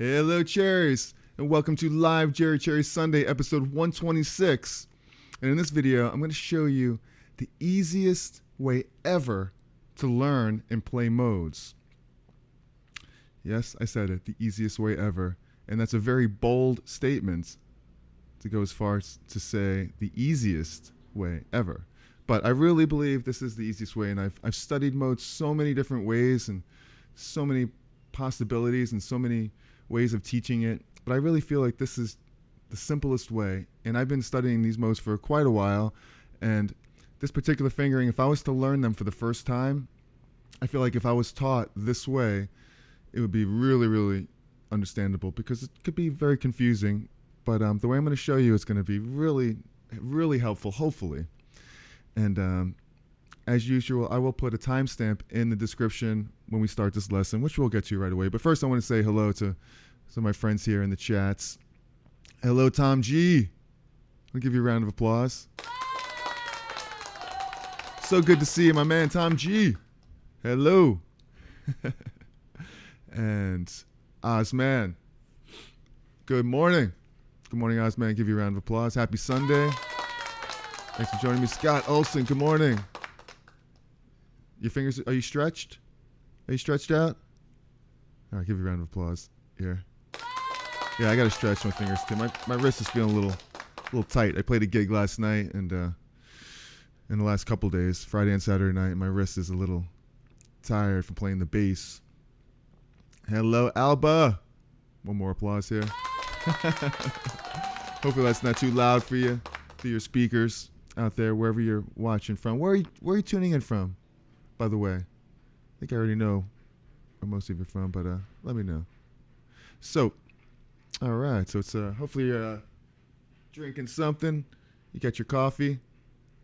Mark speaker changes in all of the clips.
Speaker 1: Hello, Cherries, and welcome to Live Cherries Sunday, episode 126. And in this video, I'm going to show you the easiest way ever to learn and play modes. Yes, I said it, the easiest way ever. And that's a very bold statement to go as far as to say the easiest way ever. But I really believe this is the easiest way, and I've studied modes so many different ways and so many possibilities and so many ways of teaching it, but I really feel like this is the simplest way. And I've been studying these modes for quite a while, and this particular fingering, if I was to learn them for the first time, I feel like if I was taught this way, it would be really, really understandable, because it could be very confusing, but the way I'm going to show you is going to be really, really helpful, hopefully. And as usual, I will put a timestamp in the description when we start this lesson, which we'll get to right away. But first, I want to say hello to some of my friends here in the chats. Hello, Tom G. I'll give you a round of applause. So good to see you, my man, Tom G. Hello. And Ozman. Good morning. Good morning, Ozman. Give you a round of applause. Happy Sunday. Thanks for joining me. Scott Olson, good morning. Your fingers, are you stretched? Are you stretched out? All right, give you a round of applause here. Yeah, I got to stretch my fingers too. My wrist is feeling a little tight. I played a gig last night, and in the last couple days, Friday and Saturday night, my wrist is a little tired from playing the bass. Hello, Alba. One more applause here. Hopefully that's not too loud for you, to your speakers out there, wherever you're watching from. Where are you tuning in from, by the way? I think I already know where most of you are from, but let me know. So, all right. So it's hopefully you're drinking something. You got your coffee.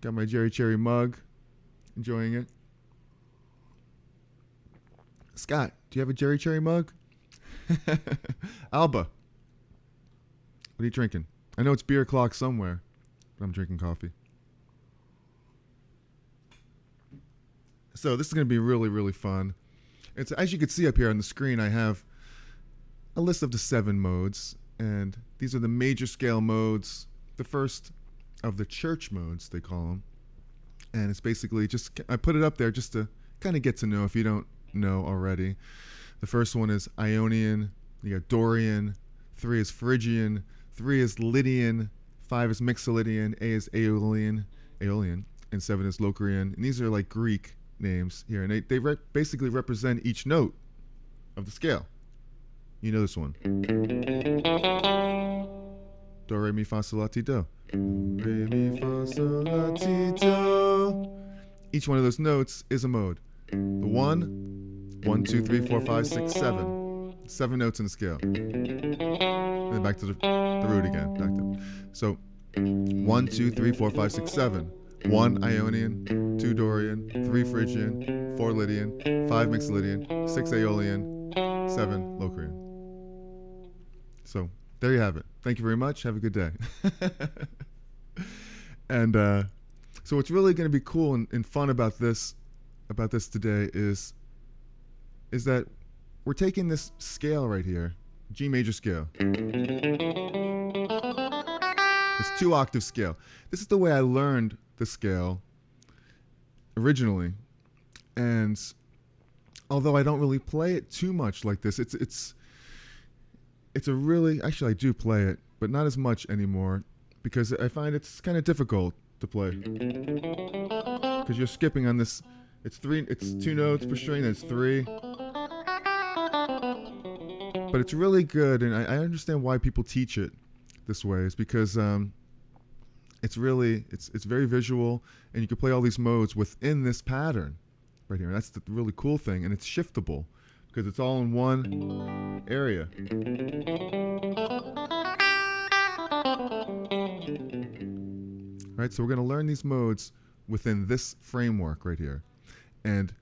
Speaker 1: Got my Cherry mug. Enjoying it. Scott, do you have a Cherry mug? Alba, what are you drinking? I know it's beer o'clock somewhere, but I'm drinking coffee. So this is going to be really, really fun. It's, as you can see up here on the screen, I have a list of the 7 modes, and these are the major scale modes, the first of the church modes, they call them. And it's basically just, I put it up there just to kind of get to know if you don't know already. The first one is Ionian, you got Dorian, 3 is Phrygian, 3 is Lydian, 5 is Mixolydian, A is Aeolian, and 7 is Locrian. And these are like Greek names here, and they basically represent each note of the scale. You know this one. Do, re, mi, fa, sol, la, ti, do. Do, re, mi, fa, sol, la, ti, do. Each one of those notes is a mode. The 1, 2, 3, 4, 5, 6, 7. 7 notes in the scale. And then back to the root again. So 1, 2, 3, 4, 5, 6, 7. 1 Ionian, 2 Dorian, 3 Phrygian, 4 Lydian, 5 Mixolydian, 6 Aeolian, 7 Locrian. So there you have it. Thank you very much. Have a good day. And so what's really going to be cool and fun about this today is that we're taking this scale right here, G major scale. It's 2-octave scale. This is the way I learned the scale originally, and although I don't really play it too much like this, it's a really, actually I do play it, but not as much anymore, because I find it's kind of difficult to play, because you're skipping on this. It's 2 notes per string, that's 3, but it's really good, and I understand why people teach it this way. Is because it's very visual, and you can play all these modes within this pattern right here. And that's the really cool thing, and it's shiftable because it's all in one area. Right, so we're going to learn these modes within this framework right here, and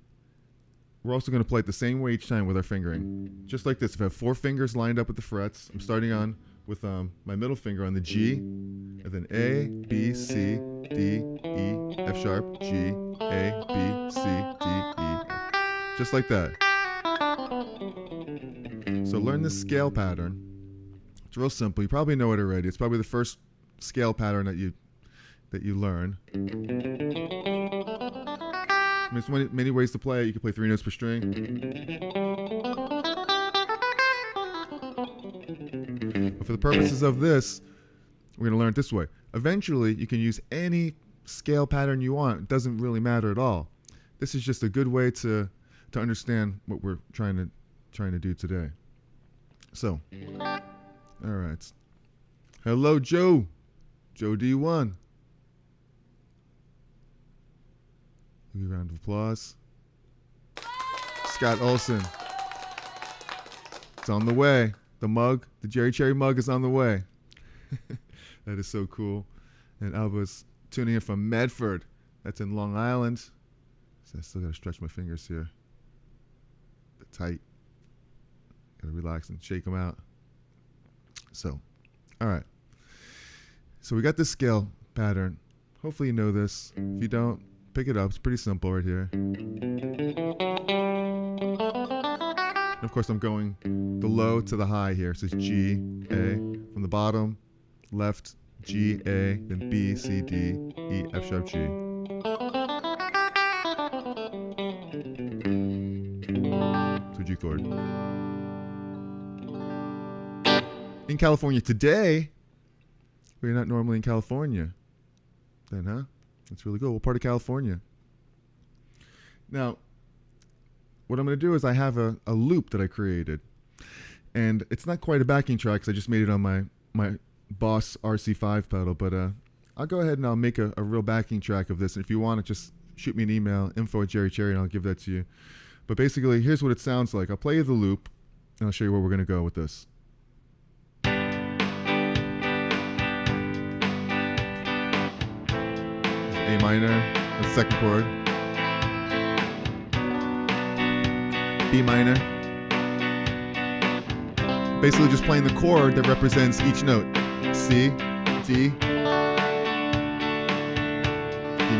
Speaker 1: we're also going to play it the same way each time with our fingering, just like this. If I have 4 fingers lined up with the frets, I'm starting on with my middle finger on the G, and then A, B, C, D, E, F sharp, G, A, B, C, D, E. Just like that. So learn this scale pattern. It's real simple. You probably know it already. It's probably the first scale pattern that you learn. I mean, there's many ways to play it. You can play 3 notes per string. But for the purposes of this, we're going to learn it this way. Eventually, you can use any scale pattern you want. It doesn't really matter at all. This is just a good way to understand what we're trying to do today. So, all right. Hello, Joe. Joe D1. Give you a round of applause. Scott Olson. It's on the way. The mug, the Cherry mug is on the way. That is so cool. And Alba's tuning in from Medford. That's in Long Island. So I still got to stretch my fingers here. They're tight. Got to relax and shake them out. So, all right. So we got this scale pattern. Hopefully you know this. If you don't, pick it up. It's pretty simple right here. And of course, I'm going the low to the high here. So it's G, A. From the bottom, left, G, A, then B, C, D, E, F sharp, G. So G chord. In California today, we're not normally in California. Then, huh? That's really cool. What part of California? Now, what I'm going to do is I have a loop that I created. And it's not quite a backing track because I just made it on my Boss RC5 pedal. But I'll go ahead and I'll make a real backing track of this. And if you want to, just shoot me an email, info@cherry, and I'll give that to you. But basically, here's what it sounds like. I'll play you the loop, and I'll show you where we're going to go with this. A minor, the second chord. B minor. Basically just playing the chord that represents each note. C, D, D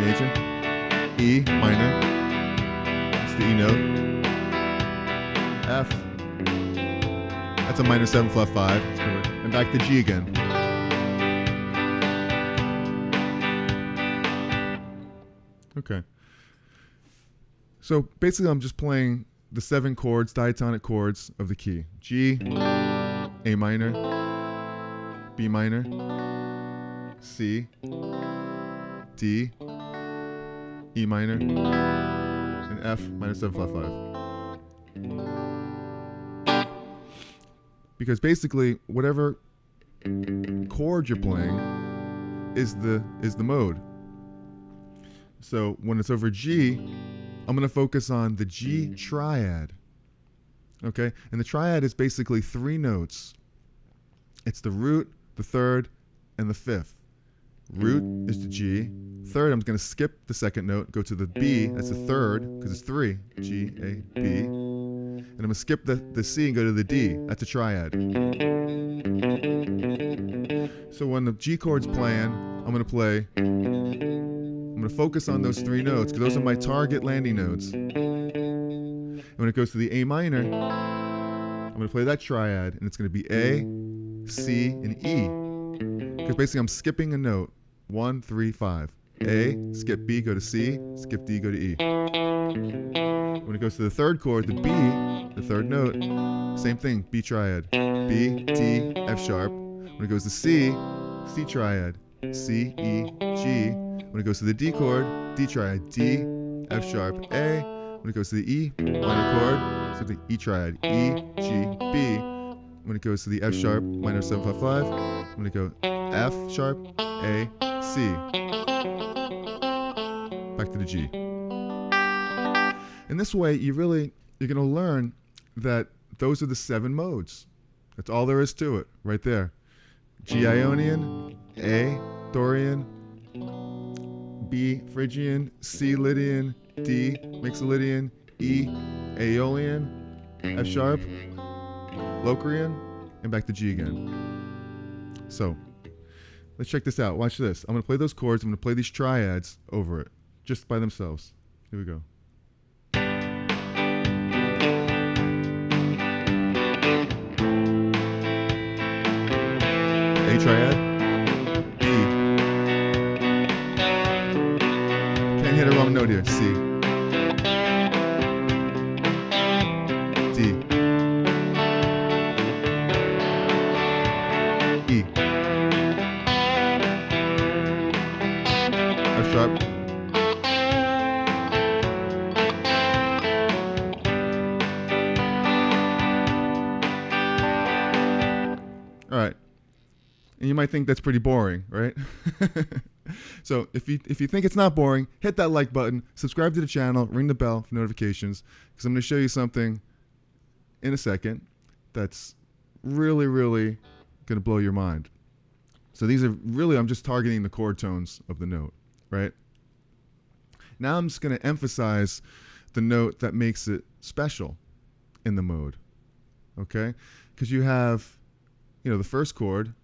Speaker 1: major, E minor, that's the E note, F, that's a minor 7 flat 5, and back to G again. Okay. So basically I'm just playing the 7 chords, diatonic chords of the key. G, A minor, B minor, C, D, E minor, and F minor 7 flat 5. Because basically whatever chord you're playing is the mode. So when it's over G, I'm going to focus on the G triad. Okay? And the triad is basically 3 notes. It's the root, the third, and the fifth. Root is the G. Third, I'm going to skip the second note, go to the B. That's the third, because it's 3. G, A, B. And I'm going to skip the C and go to the D. That's a triad. So when the G chord's playing, I'm going to focus on those 3 notes because those are my target landing notes. And when it goes to the A minor, I'm going to play that triad, and it's going to be A, C, and E. Because basically I'm skipping a note. 1, 3, 5. A, skip B, go to C, skip D, go to E. When it goes to the third chord, the B, the third note, same thing, B triad. B, D, F sharp. When it goes to C, C triad. C, E, G. When it goes to the D chord, D triad, D, F sharp, A. When it goes to the E minor chord, so the E triad, E, G, B. When it goes to the F sharp, minor 7 flat 5. When it goes F sharp, A, C. Back to the G. And this way, you're going to learn that those are the 7 modes. That's all there is to it, right there. G Ionian, A Dorian, B Phrygian, C Lydian, D Mixolydian, E Aeolian, F sharp, Locrian, and back to G again. So let's check this out. Watch this. I'm going to play those chords. I'm going to play these triads over it, just by themselves. Here we go. triad, B. Can't hit a wrong note here, C. D. E. F sharp. All right. And you might think that's pretty boring, right? So if you think it's not boring, hit that like button, subscribe to the channel, ring the bell for notifications, because I'm going to show you something in a second that's really, really going to blow your mind. So these are really, I'm just targeting the chord tones of the note, right? Now I'm just going to emphasize the note that makes it special in the mode, okay? Because you have, the first chord.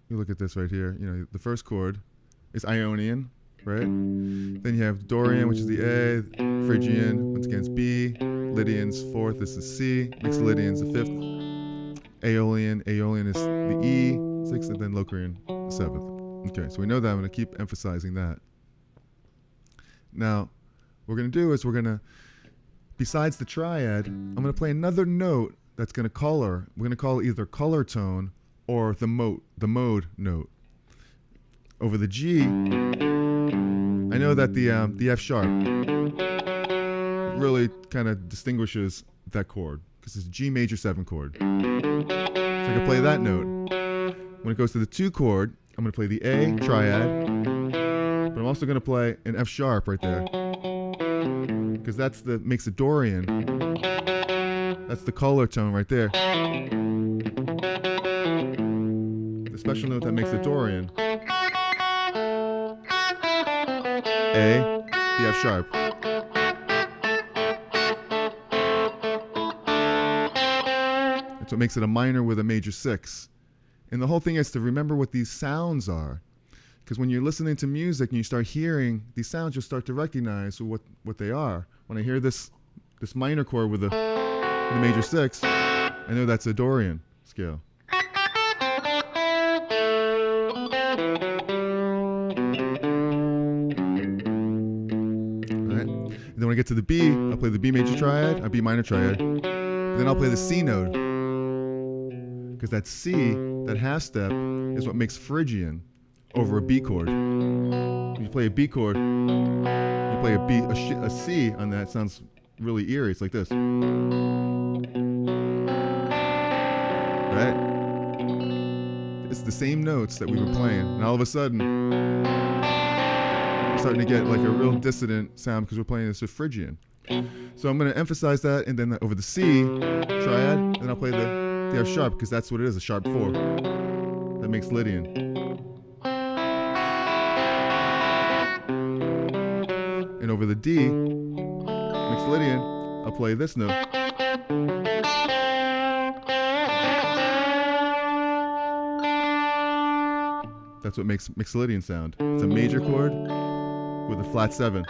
Speaker 1: You look at this right here. The first chord is Ionian, right? Then you have Dorian, which is the A. Phrygian, once again, it's B. Lydian's fourth. This is C. Mixed Lydian's the fifth. Aeolian. Aeolian is the E, sixth, and then Locrian, the seventh. Okay, so we know that. I'm going to keep emphasizing that. Now, what we're going to do is besides the triad, I'm going to play another note that's going to color. We're going to call it either color tone or the mode note. Over the G, I know that the F sharp really kind of distinguishes that chord because it's a G major 7 chord. So I can play that note. When it goes to the 2 chord, I'm going to play the A triad, but I'm also going to play an F sharp right there because makes it Dorian. That's the color tone right there. The special note that makes it Dorian. A, the F sharp. That's what makes it a minor with a major 6. And the whole thing is to remember what these sounds are. Because when you're listening to music and you start hearing these sounds, you'll start to recognize what they are. When I hear this minor chord with a major 6, I know that's a Dorian scale. And then when I get to the B, I'll play the B major triad, a B minor triad. Then I'll play the C note. Because that C, that half step, is what makes Phrygian over a B chord. When you play a B chord, you play a C on that, it sounds really eerie. It's like this. Right? It's the same notes that we were playing. And all of a sudden, starting to get like a real dissonant sound because we're playing this with Phrygian. So I'm going to emphasize that, and then over the C triad, then I'll play the F sharp because that's what it is, a sharp 4. That makes Lydian. And over the D, mixed Lydian, I'll play this note. That's what makes mixed Lydian sound. It's a major chord with a flat 7.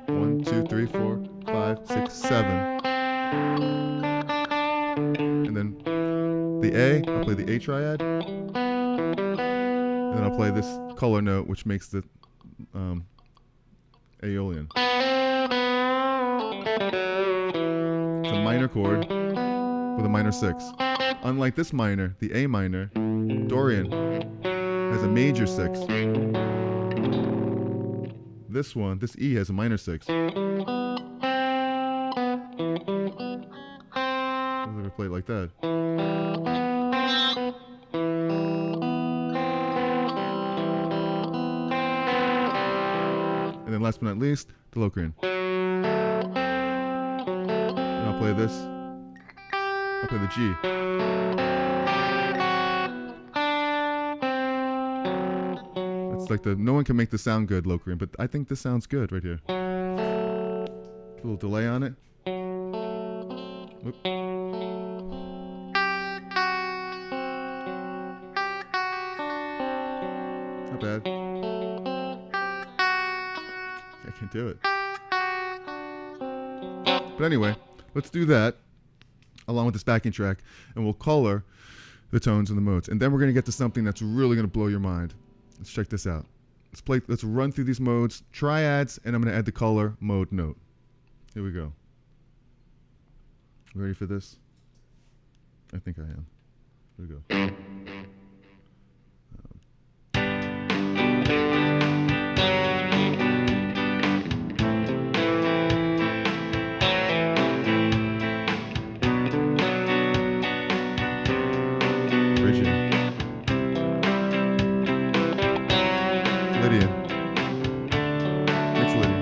Speaker 1: 1, 2, 3, 4, 5, 6, 7. And then the A, I'll play the A triad. And then I'll play this color note, which makes the Aeolian. It's a minor chord with a minor 6. Unlike this minor, the A minor, Dorian, has a major 6. This E has a minor 6. I'm going to play it like that. And then last but not least, the Locrian. And I'll play this. I'll play the G. It's like no one can make this sound good, Locrian, but I think this sounds good right here. A little delay on it. Whoop. Not bad. I can't do it. But anyway, let's do that along with this backing track, and we'll color the tones and the modes. And then we're going to get to something that's really going to blow your mind. Let's check this out. Let's run through these modes, triads, and I'm going to add the color mode note. Here we go. Ready for this? I think I am. Here we go. Lydia. It's Lydia.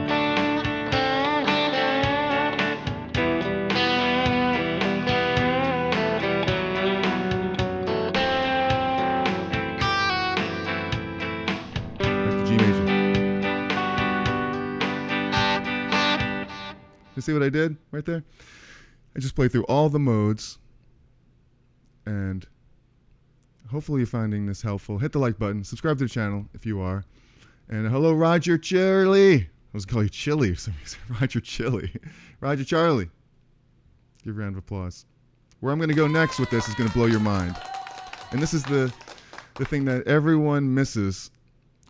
Speaker 1: That's the G major. You see what I did right there? I just played through all the modes, and hopefully you're finding this helpful. Hit the like button. Subscribe to the channel if you are. And hello, Roger Charlie. I was going to call you Chili for some reason. Roger Chili. Roger Charlie. Give a round of applause. Where I'm going to go next with this is going to blow your mind. And this is the thing that everyone misses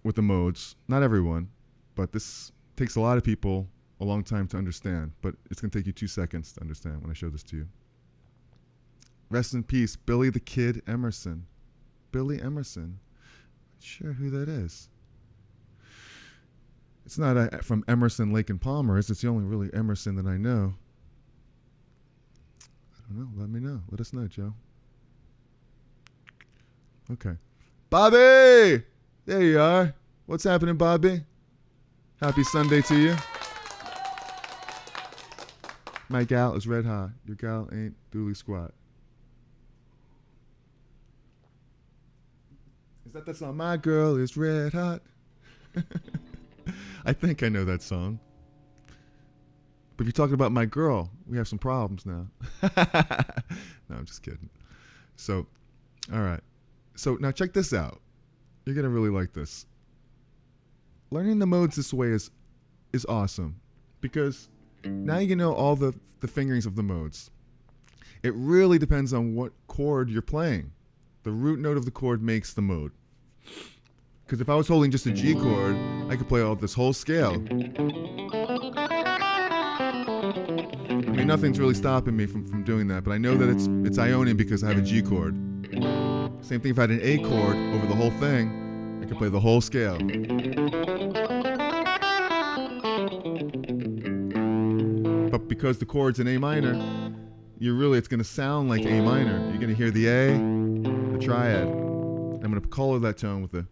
Speaker 1: with the modes. Not everyone, but this takes a lot of people a long time to understand. But it's going to take you 2 seconds to understand when I show this to you. Rest in peace, Billy the Kid Emerson. Billy Emerson. Not sure who that is. It's not from Emerson, Lake and Palmer. It's the only really Emerson that I know. I don't know. Let me know. Let us know, Joe. Okay. Bobby! There you are. What's happening, Bobby? Happy Sunday to you. My gal is red hot. Your gal ain't dooley squat. Is that the song? My girl is red hot. I think I know that song. But if you're talking about my girl, we have some problems now. No, I'm just kidding. So, all right. So now check this out. You're going to really like this. Learning the modes this way is awesome because now you know all the fingerings of the modes. It really depends on what chord you're playing. The root note of the chord makes the mode. Because if I was holding just a G chord, I could play all this whole scale. I mean, nothing's really stopping me from doing that, but I know that it's Ionian because I have a G chord. Same thing if I had an A chord over the whole thing, I could play the whole scale. But because the chord's in A minor, it's going to sound like A minor. You're going to hear the A, the triad. I'm going to color that tone with the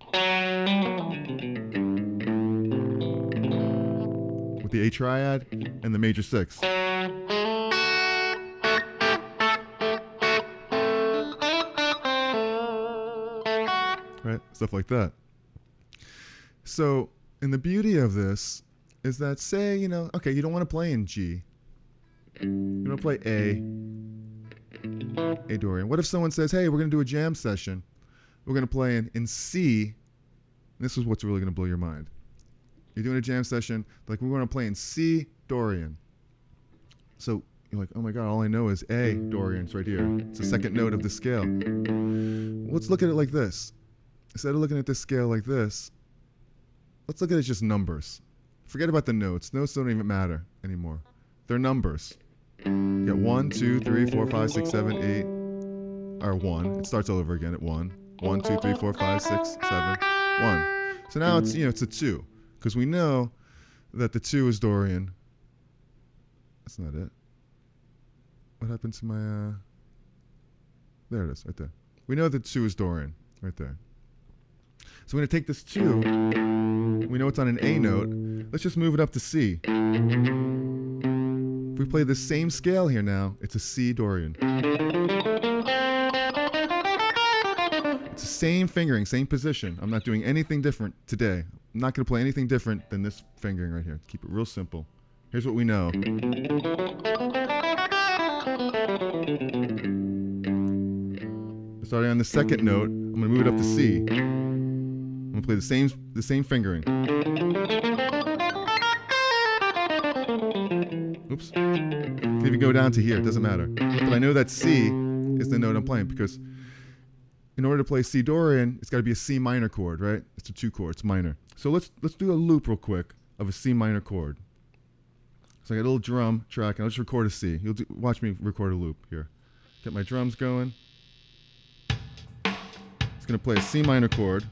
Speaker 1: A triad and the major 6. Right? Stuff like that. So, and the beauty of this is that, say, okay, you don't want to play in G. You don't play A Dorian. What if someone says, hey, we're going to do a jam session. We're going to play in C. This is what's really going to blow your mind. You're doing a jam session, like we're going to play in C Dorian. So you're like, oh my God, all I know is A Dorian. It's right here. It's the second note of the scale. Let's look at it like this. Instead of looking at this scale like this, let's look at it as just numbers. Forget about the notes. Notes don't even matter anymore. They're numbers. You got 1, 2, 3, 4, 5, 6, 7, 8, or 1. It starts all over again at 1. 1, 2, 3, 4, 5, 6, 7, 1. So now it's it's a 2 because we know that the 2 is Dorian. That's not it. What happened to my? There it is, right there. We know that 2 is Dorian, right there. So we're going to take this 2. We know it's on an A note. Let's just move it up to C. If we play the same scale here now, it's a C Dorian. It's the same fingering, same position. I'm not doing anything different today. I'm not going to play anything different than this fingering right here. Keep it real simple. Here's what we know. Starting on the second note, I'm going to move it up to C. I'm going to play the same fingering. Oops. If you go down to here, it doesn't matter. But I know that C is the note I'm playing because in order to play C Dorian, it's got to be a C minor chord, right? It's a 2 chord, it's minor. So let's do a loop real quick of a C minor chord. So I got a little drum track, and I'll just record a C. Watch me record a loop here. Get my drums going. It's going to play a C minor chord.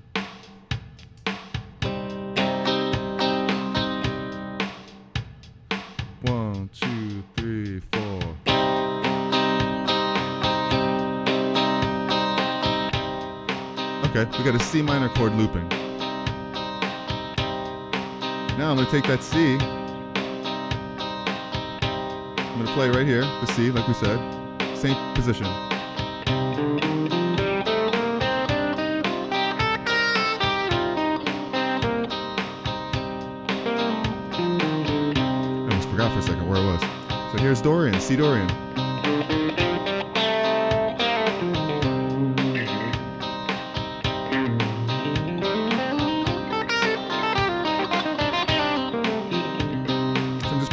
Speaker 1: One, two, three, four. Okay, we got a C minor chord looping. Now I'm going to take that C. I'm going to play right here, the C, like we said. Same position. I almost forgot for a second where it was. So here's Dorian, C Dorian.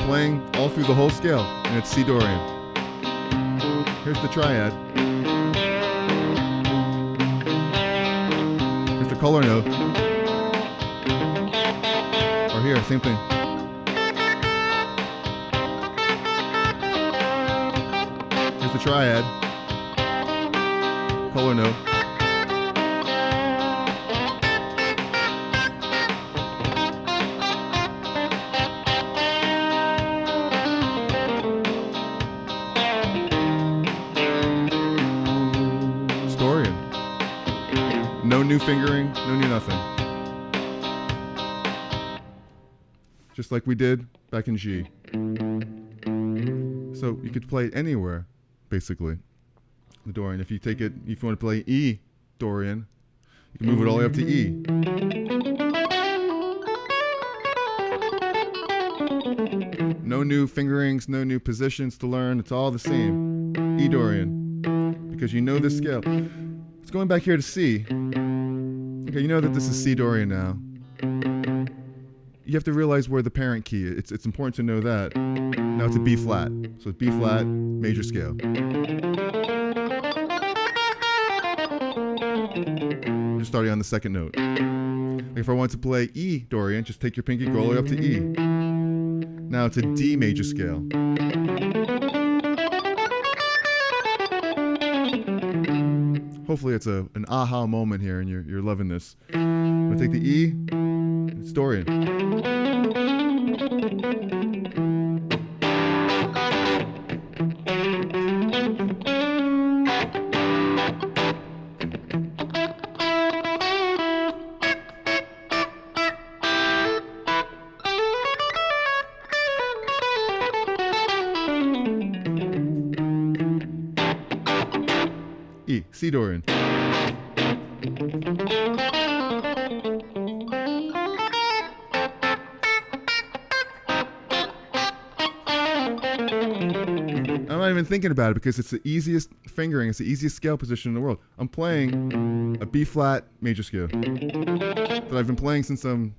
Speaker 1: Playing all through the whole scale, and it's C Dorian. Here's the triad. Here's the color note. Or here, same thing. Here's the triad. Color note. No new fingering, no new nothing. Just like we did back in G. So you could play it anywhere, basically, the Dorian. If you take it, if you want to play E Dorian, you can move it all the way up to E. No new fingerings, no new positions to learn. It's all the same. E Dorian, because you know this scale. It's going back here to C. Okay, you know that this is C Dorian now. You have to realize where the parent key is. It's important to know that. Now it's a B flat. So it's B flat, major scale. Just starting on the second note. Like if I want to play E Dorian, just take your pinky, go all the way up to E. Now it's a D major scale. Hopefully it's an aha moment here and you're loving this. I'm going to take the E, it's Dorian. E, C Dorian. I'm not even thinking about it because it's the easiest fingering, it's the easiest scale position in the world. I'm playing a B flat major scale that I've been playing since I'm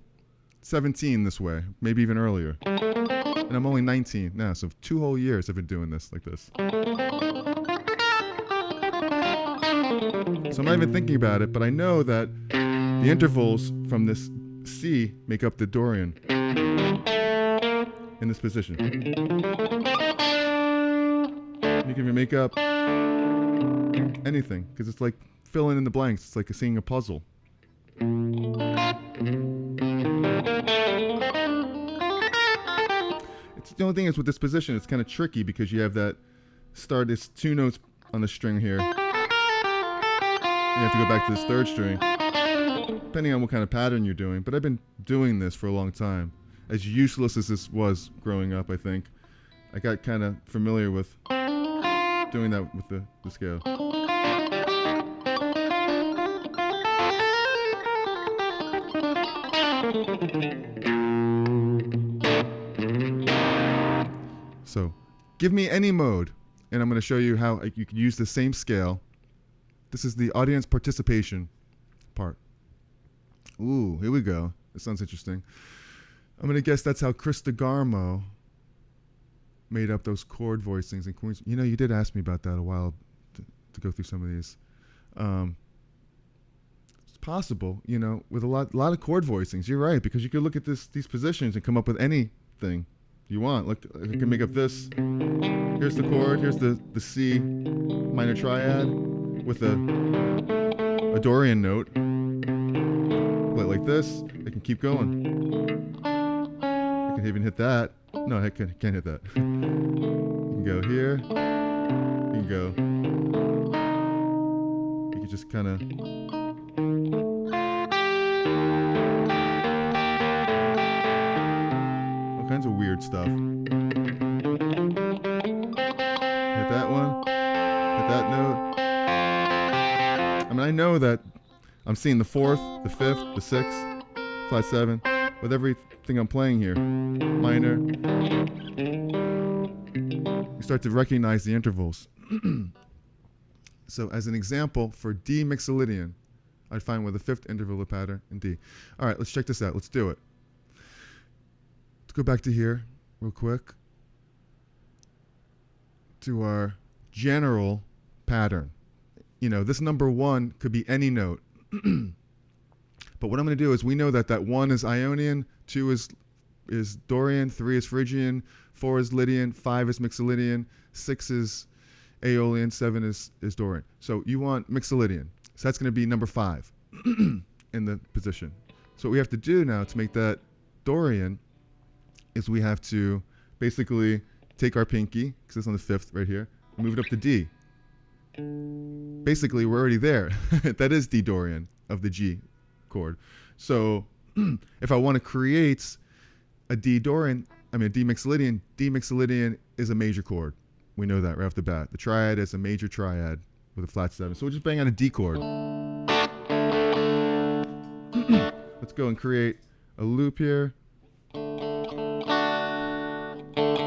Speaker 1: 17 this way, maybe even earlier. And I'm only 19 now, so 2 whole years I've been doing this like this. So I'm not even thinking about it, but I know that the intervals from this C make up the Dorian in this position. You can even make up anything, because it's like filling in the blanks. It's like seeing a puzzle. It's the only thing is with this position, it's kind of tricky because you have that start, it's 2 notes on the string here. You have to go back to this 3rd string, depending on what kind of pattern you're doing. But I've been doing this for a long time. As useless as this was growing up, I think, I got kind of familiar with doing that with the scale. So, give me any mode, and I'm going to show you how you can use the same scale. This is the audience participation part. Ooh, here we go. This sounds interesting. I'm going to guess that's how Chris DeGarmo made up those chord voicings and chords. You know, you did ask me about that a while to go through some of these. it's possible, you know, with a lot of chord voicings. You're right, because you could look at these positions and come up with anything you want. Look, you can make up this. Here's the chord. Here's the C minor triad with a Dorian note. Play it like this. I can keep going. I can even hit that. No, I can't hit that. You can go here. You can go. You can just kind of. All kinds of weird stuff. Hit that one. Hit that note. I mean, I know that I'm seeing the 4th, the 5th, the 6th, flat 7, with everything I'm playing here. Minor. You start to recognize the intervals. So as an example, for D mixolydian, I'd find where the 5th interval of pattern in D. All right, let's check this out. Let's do it. Let's go back to here real quick to our general pattern. You know, this number 1 could be any note. But what I'm going to do is, we know that 1 is Ionian, 2 is Dorian, 3 is Phrygian, 4 is Lydian, 5 is Mixolydian, 6 is Aeolian, 7 is Dorian. So you want Mixolydian. So that's going to be number 5 in the position. So what we have to do now to make that Dorian is we have to basically take our pinky, because it's on the 5th right here, and move it up to D. Basically, we're already there. That is D Dorian of the G chord. So if I want to create a D Dorian, I mean a D Mixolydian is a major chord. We know that right off the bat. The triad is a major triad with a flat 7. So we'll just bang on a D chord. Let's go and create a loop here.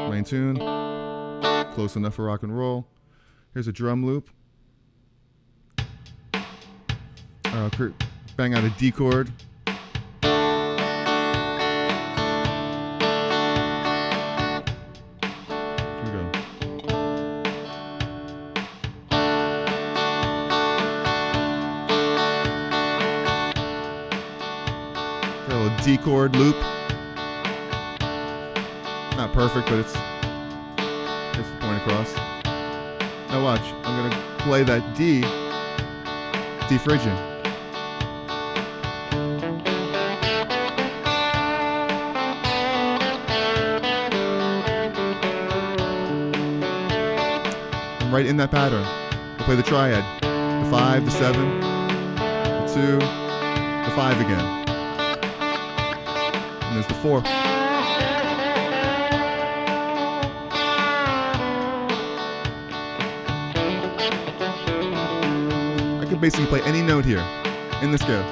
Speaker 1: Main tune. Close enough for rock and roll. Here's a drum loop. Bang out a D chord. Here we go. Got a little D chord loop. Not perfect, but it's the point across. Now watch. I'm gonna play that D Phrygian. Right in that pattern. We'll play the triad. The 5, the 7, the 2, the 5 again. And there's the 4. I could basically play any note here in the scale.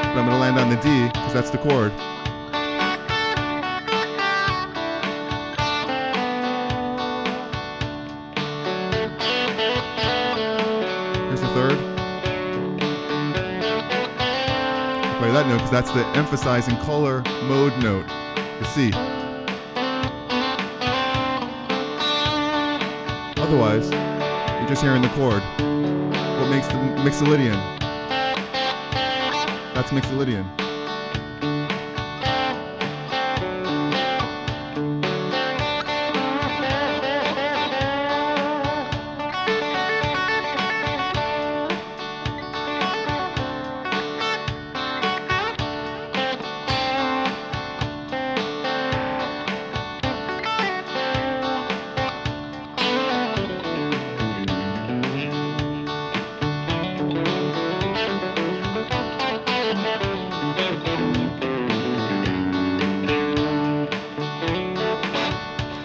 Speaker 1: But I'm going to land on the D because that's the chord. Third. Play that note because that's the emphasizing color mode note, the C. Otherwise, you're just hearing the chord. What makes the Mixolydian? That's Mixolydian.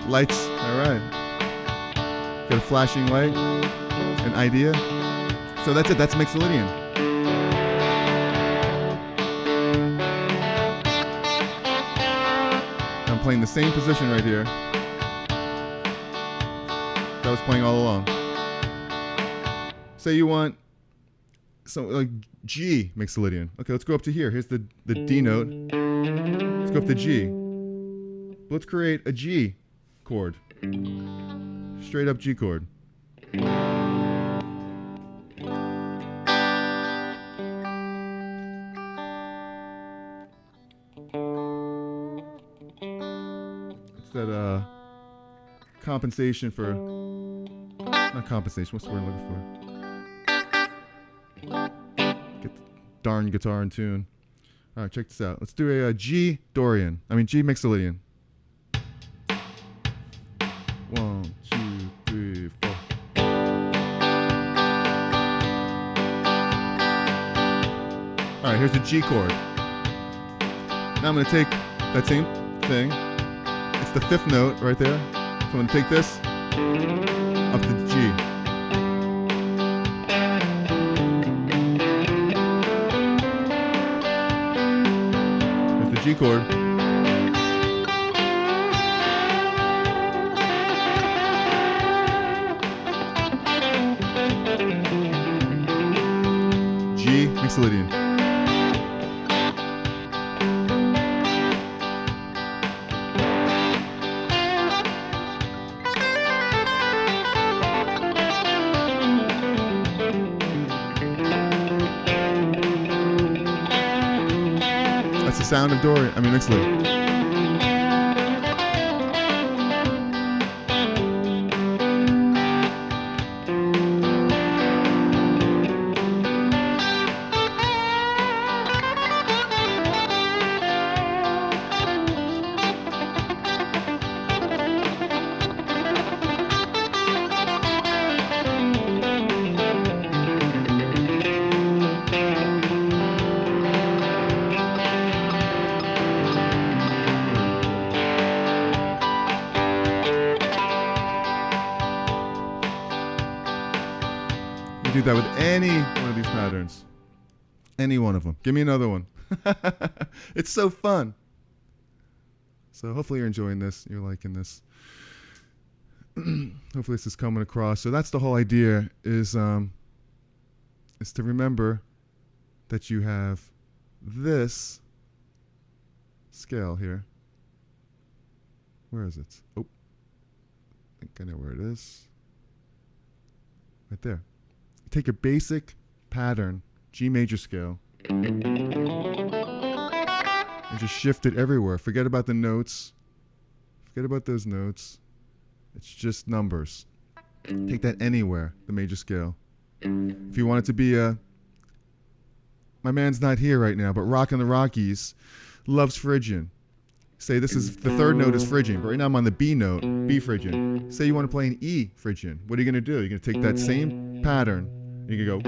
Speaker 1: Lights, all right. Got a flashing light, an idea. So that's it, that's Mixolydian. I'm playing the same position right here that I was playing all along. Say you want something like G Mixolydian. Okay, let's go up to here. Here's the D note. Let's go up to G. Let's create a G chord. Straight up G chord. It's that compensation for, not compensation, what's the word I'm looking for? Get the darn guitar in tune. All right, check this out. Let's do a G Dorian. G Mixolydian. 1, 2, 3, 4. All right, here's the G chord. Now I'm going to take that same thing. It's the 5th note right there. So I'm going to take this up to G. Here's the G chord. G Mixolydian. That's the sound of Mixolydian. You do that with any one of these patterns. Any one of them. Give me another one. It's so fun. So hopefully you're enjoying this. You're liking this. Hopefully this is coming across. So that's the whole idea is to remember that you have this scale here. Where is it? Oh, I think I know where it is. Right there. Take a basic pattern, G major scale, and just shift it everywhere. Forget about the notes. Forget about those notes. It's just numbers. Take that anywhere, the major scale. If you want it to be my man's not here right now, but Rockin' the Rockies loves Phrygian. Say this is the 3rd note is Phrygian, but right now I'm on the B note, B Phrygian. Say you want to play an E Phrygian. What are you going to do? You're going to take that same pattern. You can go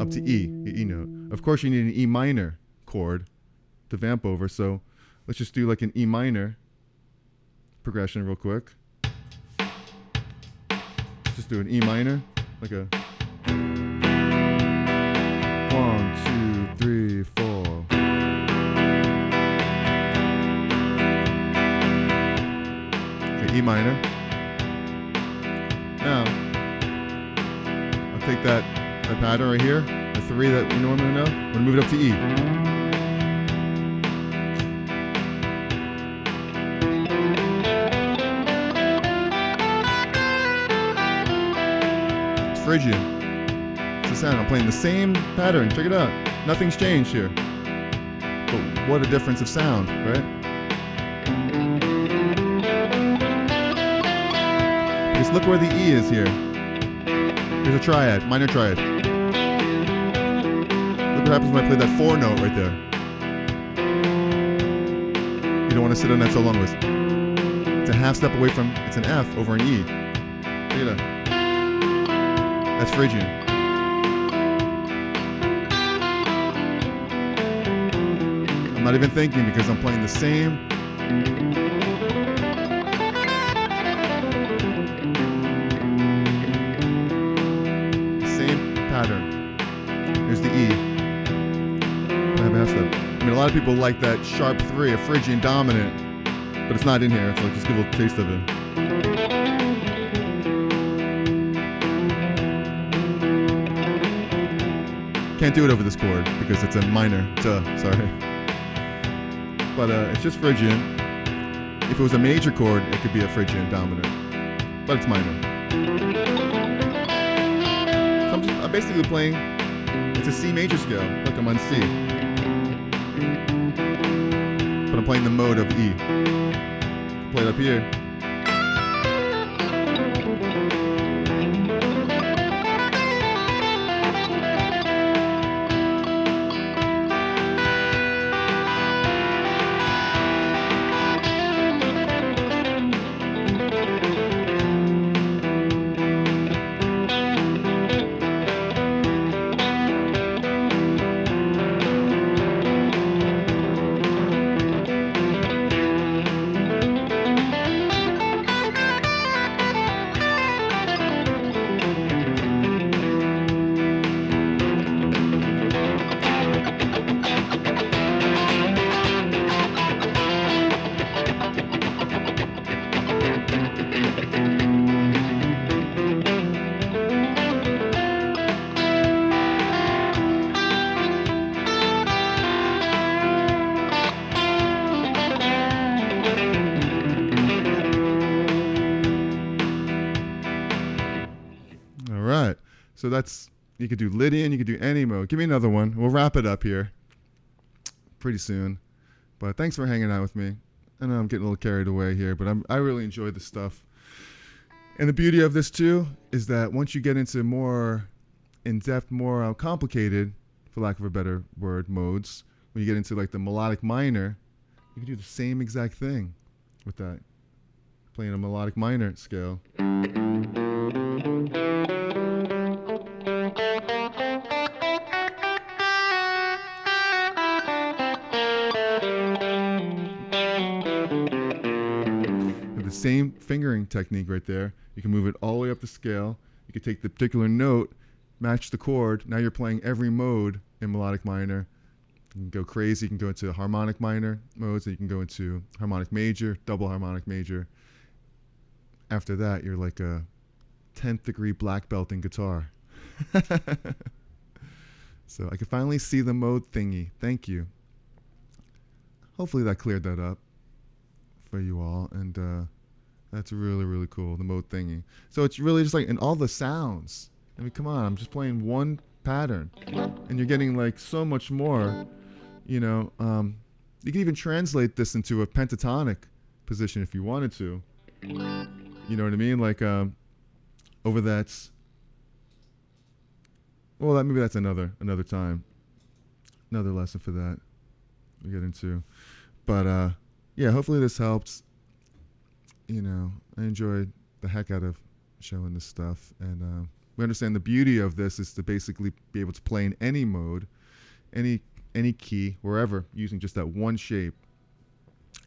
Speaker 1: up to E, the E note. Of course, you need an E minor chord to vamp over, so let's just do like an E minor progression real quick. Just do an E minor, like a 1, 2, 3, 4. Okay, E minor. Now, take that pattern right here, the 3 that we normally know, we're going to move it up to E. It's Phrygian. It's the sound. I'm playing the same pattern. Check it out. Nothing's changed here. But what a difference of sound, right? Just look where the E is here. Here's a triad, minor triad. Look what happens when I play that 4 note right there. You don't want to sit on that so long. It's a half step away from, it's an F over an E. Look at that. That's Phrygian. I'm not even thinking because I'm playing the same. Pattern. Here's the E. I have a half step. A lot of people like that sharp 3, a Phrygian dominant, but it's not in here. It's like just give a little taste of it. Can't do it over this chord because it's a minor. Sorry. But it's just Phrygian. If it was a major chord, it could be a Phrygian dominant. but it's minor. So I'm basically playing, it's a C major scale. Look, I'm on C. But I'm playing the mode of E. Play it up here. Right. So that's, you could do Lydian, you could do any mode. Give me another one. We'll wrap it up here pretty soon. But thanks for hanging out with me. I know I'm getting a little carried away here, but I really enjoy this stuff. And the beauty of this too is that once you get into more in-depth, more complicated, for lack of a better word, modes, when you get into like the melodic minor, you can do the same exact thing with that. Playing a melodic minor scale. The same fingering technique right there. You can move it all the way up the scale. You can take the particular note, match the chord. Now you're playing every mode in melodic minor. You can go crazy. You can go into harmonic minor modes. You can go into harmonic major, double harmonic major. After that, you're like a 10th degree black belt in guitar. So I can finally see the mode thingy. Thank you. Hopefully that cleared that up for you all. And that's really, really cool, the mode thingy. So it's really just like, in all the sounds. I mean, come on, I'm just playing one pattern. And you're getting like so much more, you know. You can even translate this into a pentatonic position if you wanted to. You know what I mean? Like over that. Well, maybe that's another time. Another lesson for that we get into. But yeah, hopefully this helps. You know, I enjoyed the heck out of showing this stuff, and we understand the beauty of this is to basically be able to play in any mode, any key, wherever, using just that one shape.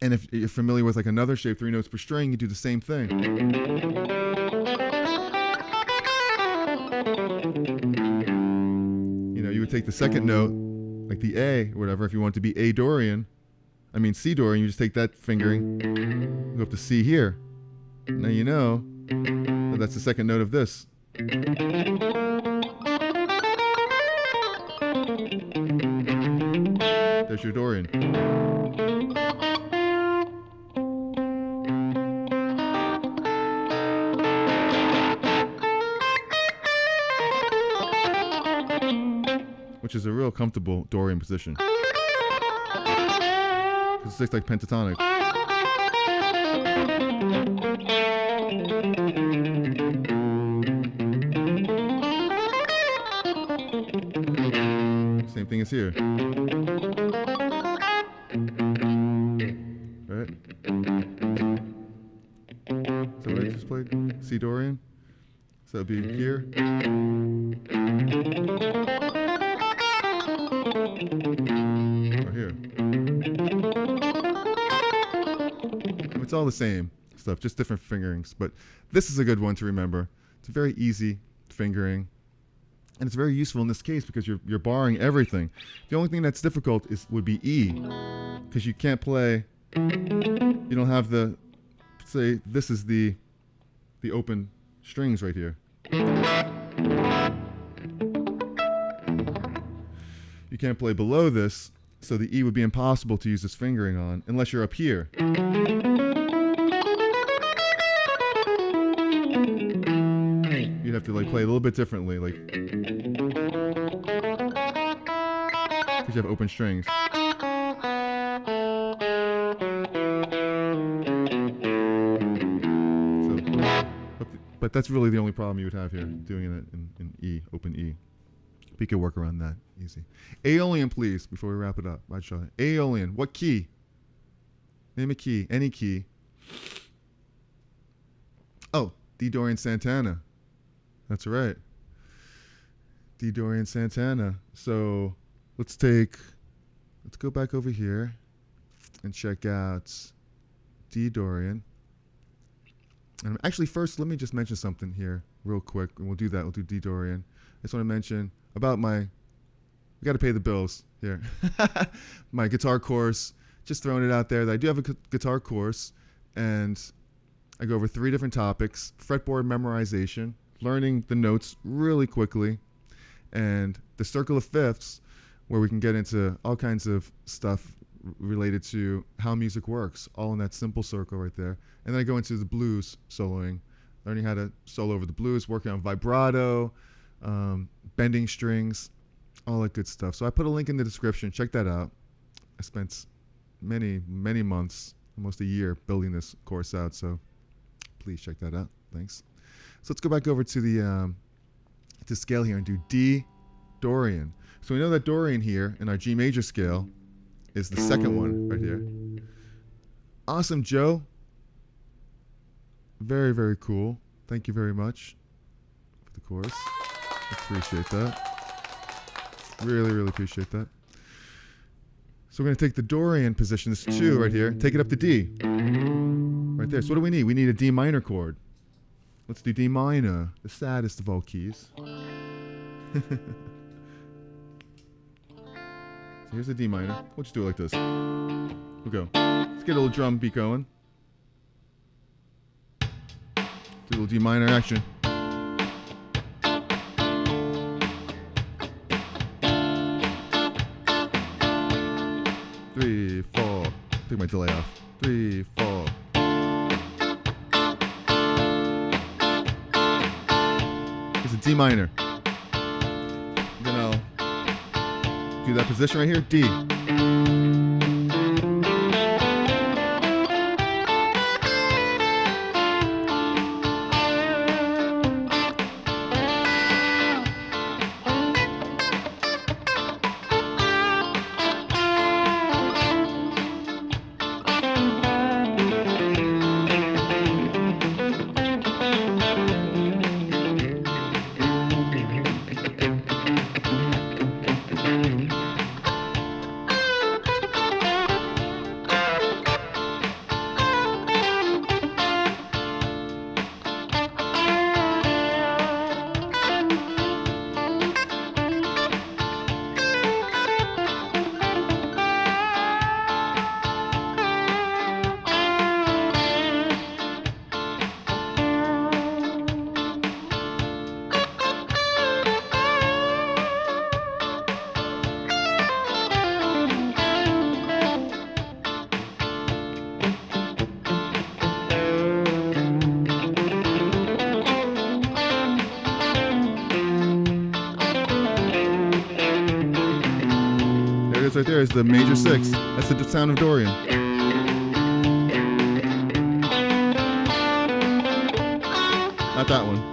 Speaker 1: And if you're familiar with like another shape, 3 notes per string, you do the same thing. You know, you would take the second note, like the A or whatever, if you want it to be A Dorian, C Dorian, you just take that fingering, go up to C here. Now you know that that's the second note of this. There's your Dorian. Which is a real comfortable Dorian position. It's just like pentatonic. Same thing as here. Right? So what I just played? C Dorian. So that would be here. Or here. It's all the same stuff, just different fingerings. But this is a good one to remember. It's a very easy fingering. And it's very useful in this case because you're barring everything. The only thing that's difficult would be E. Because you can't play, you don't have the, say, this is the open strings right here. You can't play below this, so the E would be impossible to use this fingering on unless you're up here. have to like play a little bit differently, like because you have open strings. But that's really the only problem you would have here, doing it in E, open E. We could work around that, easy. Aeolian, please, before we wrap it up. I'd show you. Aeolian, what key? Name a key, any key. Oh, D. Dorian Santana. That's right. D. Dorian Santana. So let's go back over here and check out D. Dorian. And actually, first, let me just mention something here real quick, and we'll do that. We'll do D. Dorian. I just want to mention about we got to pay the bills here. My guitar course, just throwing it out there that I do have a guitar course, and I go over 3 different topics: fretboard memorization, learning the notes really quickly, and the circle of fifths, where we can get into all kinds of stuff related to how music works, all in that simple circle right there. And then I go into the blues soloing, learning how to solo over the blues, working on vibrato, bending strings, all that good stuff. So I put a link in the description. Check that out. I spent many, many months, almost a year, building this course out. So please check that out. Thanks. So let's go back over to the to scale here and do D Dorian. So we know that Dorian here in our G major scale is the second one right here. Awesome, Joe. Very, very cool. Thank you very much for the course. Appreciate that. Really, really appreciate that. So we're going to take the Dorian position, this 2 right here, take it up to D. Right there. So what do we need? We need a D minor chord. Let's do D minor, the saddest of all keys. So here's the D minor. We'll just do it like this. We'll go. Let's get a little drum beat going. Do a little D minor action. Three, 4. Take my delay off. 3, 4. Here's a D minor. Then I'll do that position right here, D. Right there is the major 6. That's the sound of Dorian. Not that one.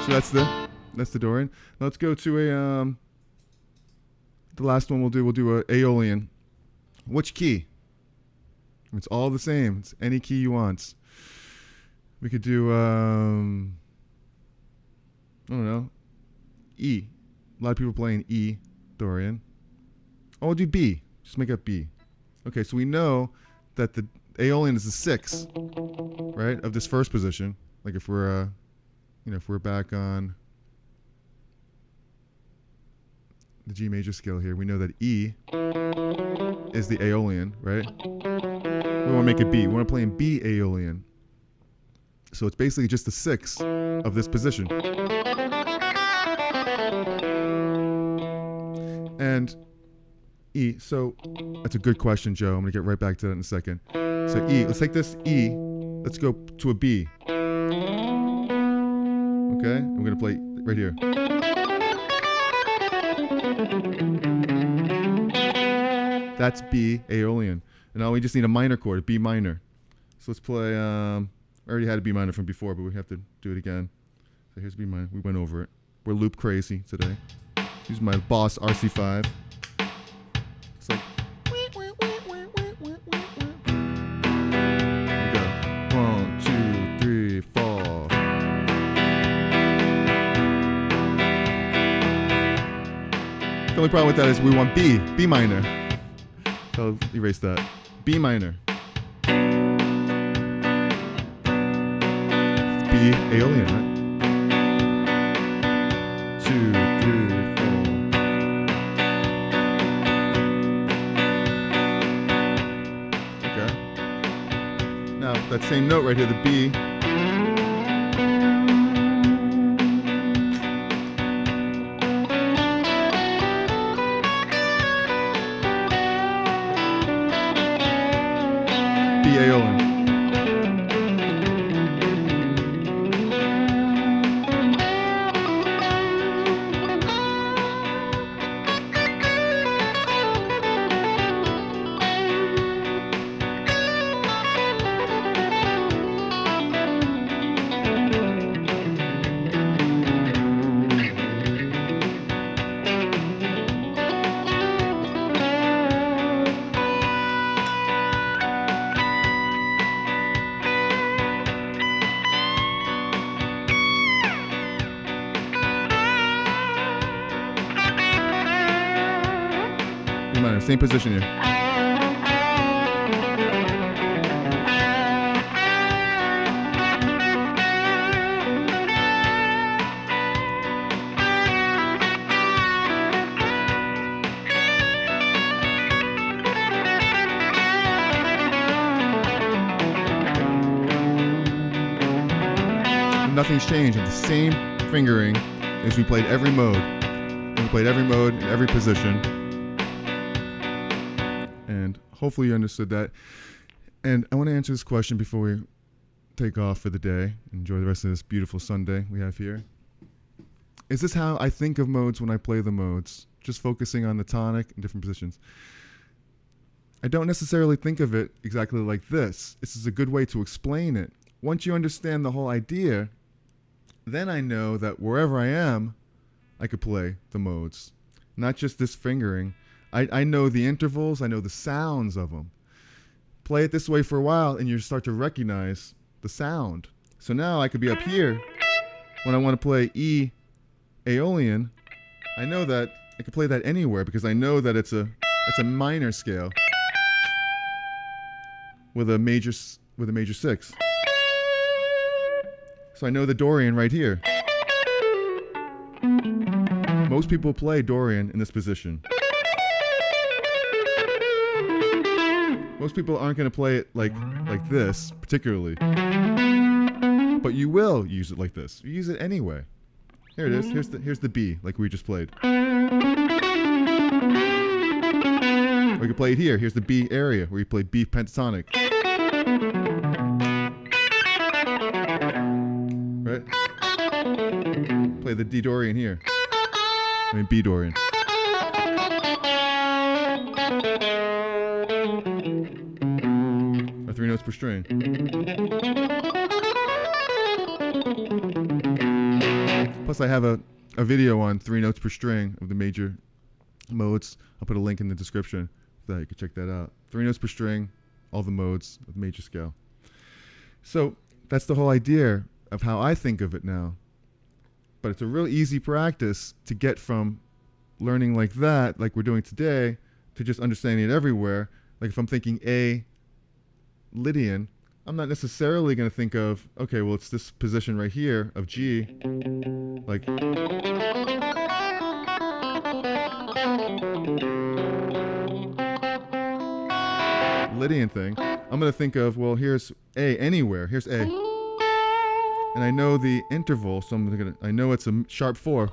Speaker 1: That's it. That's the Dorian. Now let's go to the last one we'll do a Aeolian. Which key? It's all the same. It's any key you want. We could do I don't know, E. lot of people playing E Dorian. Oh, we'll do B. Just make up B. Okay, so we know that the Aeolian is the 6, right, of this first position. Like if we're, if we're back on the G major scale here, we know that E is the Aeolian, right? We want to make it B. We want to play in B Aeolian. So it's basically just the 6 of this position. And E, so that's a good question, Joe. I'm going to get right back to that in a second. So E, let's take this E, let's go to a B. Okay, I'm going to play right here. That's B Aeolian. And now we just need a minor chord, a B minor. So let's play, I already had a B minor from before, but we have to do it again. So here's B minor, we went over it. We're loop crazy today. Use my Boss RC5. It's like, here we go. 1, 2, 3, 4. The only problem with that is we want B minor. So I'll erase that. B minor. It's B Aeolian, right? 2, 3, 4. Okay. Now that same note right here, the B. B Aeolian. B minor, same position here. Nothing's changed. It's the same fingering as we played every mode. We played every mode in every position. And hopefully you understood that. And I want to answer this question before we take off for the day. Enjoy the rest of this beautiful Sunday we have here. Is this how I think of modes when I play the modes? Just focusing on the tonic and different positions. I don't necessarily think of it exactly like this. This is a good way to explain it. Once you understand the whole idea, then I know that wherever I am, I could play the modes. Not just this fingering. I know the intervals, I know the sounds of them. Play it this way for a while and you start to recognize the sound. So now I could be up here when I want to play E Aeolian. I know that I can play that anywhere because I know that it's a minor scale with a major 6. So I know the Dorian right here. Most people play Dorian in this position. Most people aren't going to play it like this, particularly. But you will use it like this. You use it anyway. Here it is. Here's the B, like we just played. Or you can play it here. Here's the B area, where you play B pentatonic. Right? Play the D Dorian here. B Dorian. Or 3 notes per string. Plus I have a video on 3 notes per string of the major modes. I'll put a link in the description so that you can check that out. 3 notes per string, all the modes of the major scale. So that's the whole idea of how I think of it now. But it's a real easy practice to get from learning like that, like we're doing today, to just understanding it everywhere. Like if I'm thinking A, Lydian, I'm not necessarily going to think of, okay, well, it's this position right here of G, like Lydian thing. I'm going to think of, well, here's A anywhere. Here's A. And I know the interval, so I know it's a sharp 4 or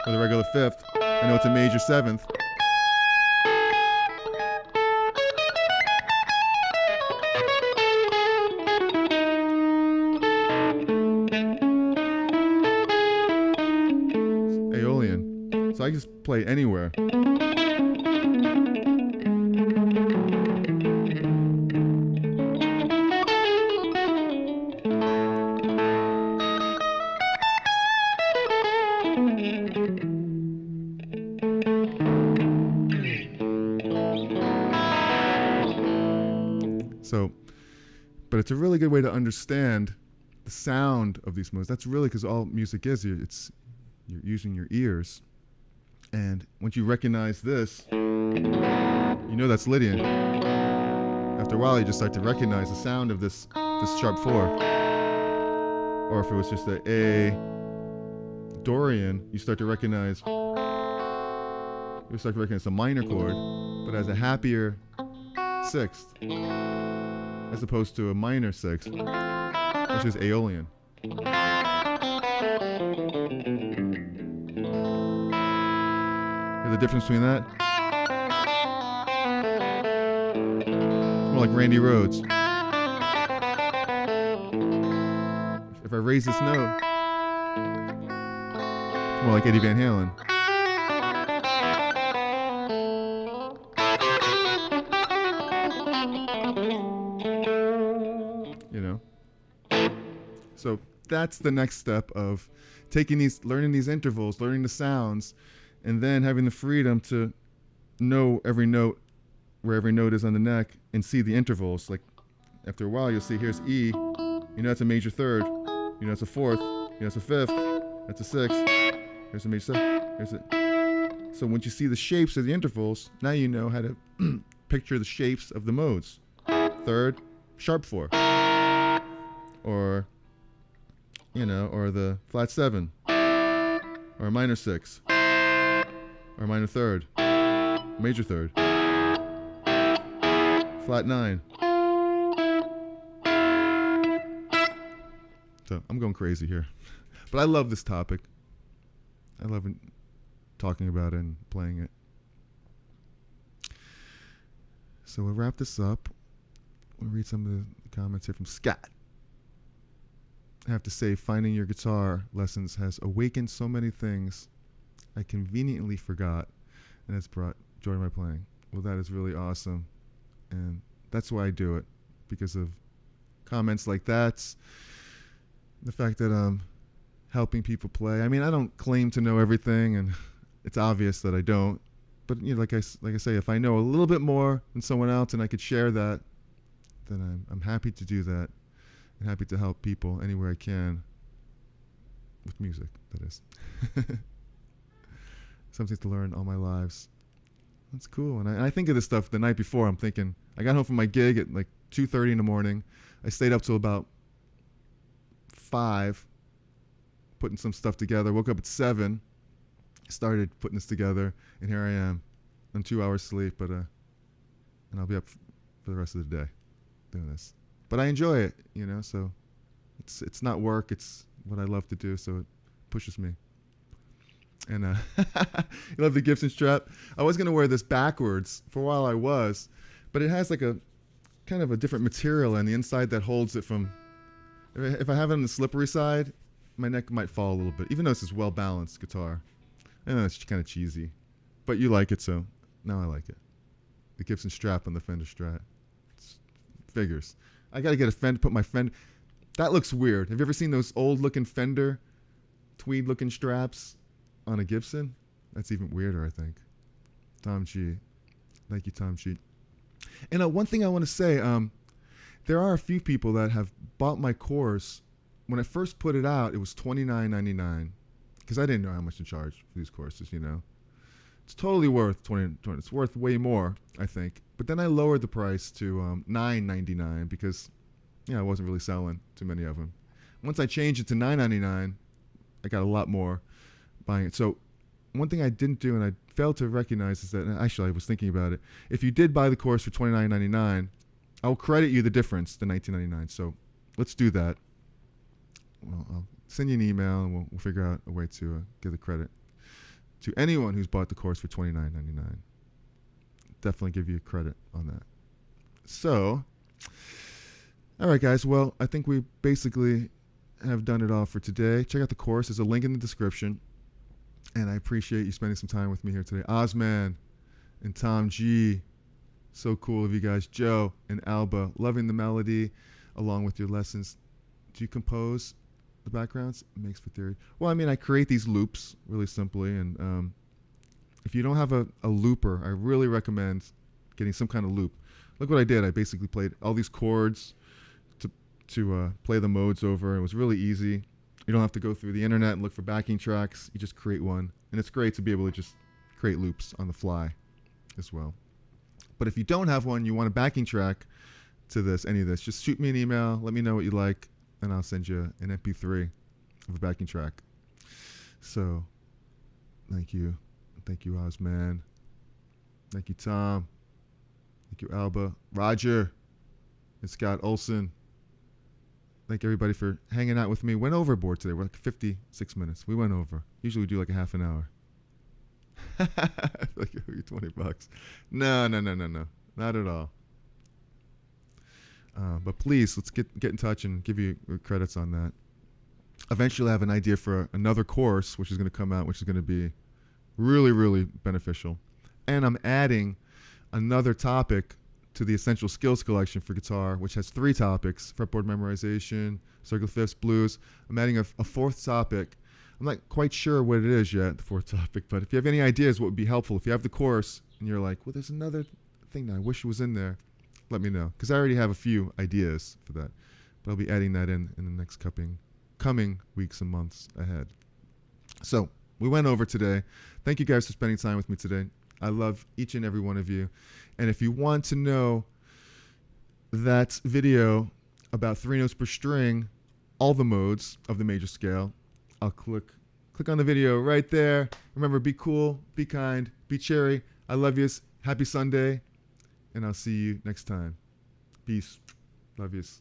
Speaker 1: the regular 5th. I know it's a major 7th. Aeolian. So I just play anywhere. So, but it's a really good way to understand the sound of these modes. That's really because all music is. You're using your ears. And once you recognize this, you know that's Lydian. After a while, you just start to recognize the sound of this sharp 4. Or if it was just a Dorian, you start to recognize a minor chord, but as a happier 6th, as opposed to a minor 6th, which is Aeolian. The difference between that? More like Randy Rhoads. If I raise this note, more like Eddie Van Halen. You know? So that's the next step of learning these intervals, learning the sounds, and then having the freedom to know every note, where every note is on the neck, and see the intervals. Like after a while, you'll see here's E. You know it's a major 3rd. You know it's a 4th. You know it's a 5th. That's a 6th. Here's a major 7th. Here's it. So once you see the shapes of the intervals, now you know how to picture the shapes of the modes. 3rd, sharp 4. Or, or the flat 7. Or a minor 6. Or minor 3rd, major 3rd, flat 9. So I'm going crazy here, but I love this topic. I love talking about it and playing it. So we'll wrap this up. We'll read some of the comments here from Scott. I have to say, finding your guitar lessons has awakened so many things I conveniently forgot, and it's brought joy to my playing. Well, that is really awesome, and that's why I do it, because of comments like that, the fact that I'm helping people play. I mean, I don't claim to know everything, and it's obvious that I don't, but like I say, if I know a little bit more than someone else and I could share that, then I'm happy to do that, and happy to help people anywhere I can with music, that is. Something to learn all my lives. That's cool. And I think of this stuff the night before. I'm thinking, I got home from my gig at like 2:30 in the morning. I stayed up till about 5, putting some stuff together. Woke up at 7, started putting this together, and here I am on 2 hours sleep. But and I'll be up for the rest of the day doing this. But I enjoy it, So it's not work. It's what I love to do. So it pushes me. And you love the Gibson strap. I was going to wear this backwards for a while. I was, but it has like a kind of a different material on the inside that holds it from. If I have it on the slippery side, my neck might fall a little bit. Even though this is well balanced guitar, I know it's kind of cheesy, but you like it, so now I like it. The Gibson strap on the Fender Strat. It's figures. I got to get a Fender. Put my Fender. That looks weird. Have you ever seen those old-looking Fender tweed-looking straps on a Gibson? That's even weirder, I think. Tom G. Thank you, Tom G. And one thing I want to say, there are a few people that have bought my course. When I first put it out, it was $29.99. because I didn't know how much to charge for these courses, you know. It's totally worth 20. It's worth way more, I think. But then I lowered the price to $9.99 because, yeah, I wasn't really selling too many of them. Once I changed it to $9.99, I got a lot more buying it. So one thing I didn't do and I failed to recognize is that, and actually I was thinking about it, if you did buy the course for $29.99, I'll credit you the difference, the $19.99. So let's do that. Well, I'll send you an email and we'll figure out a way to give the credit to anyone who's bought the course for $29.99. Definitely give you credit on that. So, all right, guys. Well, I think we basically have done it all for today. Check out the course. There's a link in the description. And I appreciate you spending some time with me here today. Osman and Tom G. So cool of you guys. Joe and Alba. Loving the melody along with your lessons. Do you compose the backgrounds? It makes for theory. Well, I mean, I create these loops really simply. And if you don't have a looper, I really recommend getting some kind of loop. Look what I did. I basically played all these chords to play the modes over. It was really easy. You don't have to go through the internet and look for backing tracks. You just create one. And it's great to be able to just create loops on the fly as well. But if you don't have one, you want a backing track to this, any of this, just shoot me an email. Let me know what you like, and I'll send you an MP3 of a backing track. So, thank you. Thank you, Osman. Thank you, Tom. Thank you, Alba. Roger. And Scott Olson. Thank everybody for hanging out with me. Went overboard today. We're like 56 minutes. We went over. Usually we do like a half an hour. Like you're $20. No. Not at all. But please, let's get in touch and give you credits on that. Eventually I have an idea for another course, which is going to come out, which is going to be really, really beneficial. And I'm adding another topic to the Essential Skills Collection for guitar, which has 3 topics: fretboard memorization, circle fifths, blues. I'm adding a 4th topic. I'm not quite sure what it is yet, the 4th topic, but if you have any ideas what would be helpful, if you have the course and you're like, well, there's another thing that I wish was in there, let me know, because I already have a few ideas for that. But I'll be adding that in the next coming weeks and months ahead. So we went over today. Thank you guys for spending time with me today. I love each and every one of you. And if you want to know that video about 3 notes per string, all the modes of the major scale, I'll click on the video right there. Remember, be cool, be kind, be cherry. I love yous. Happy Sunday. And I'll see you next time. Peace. Love yous.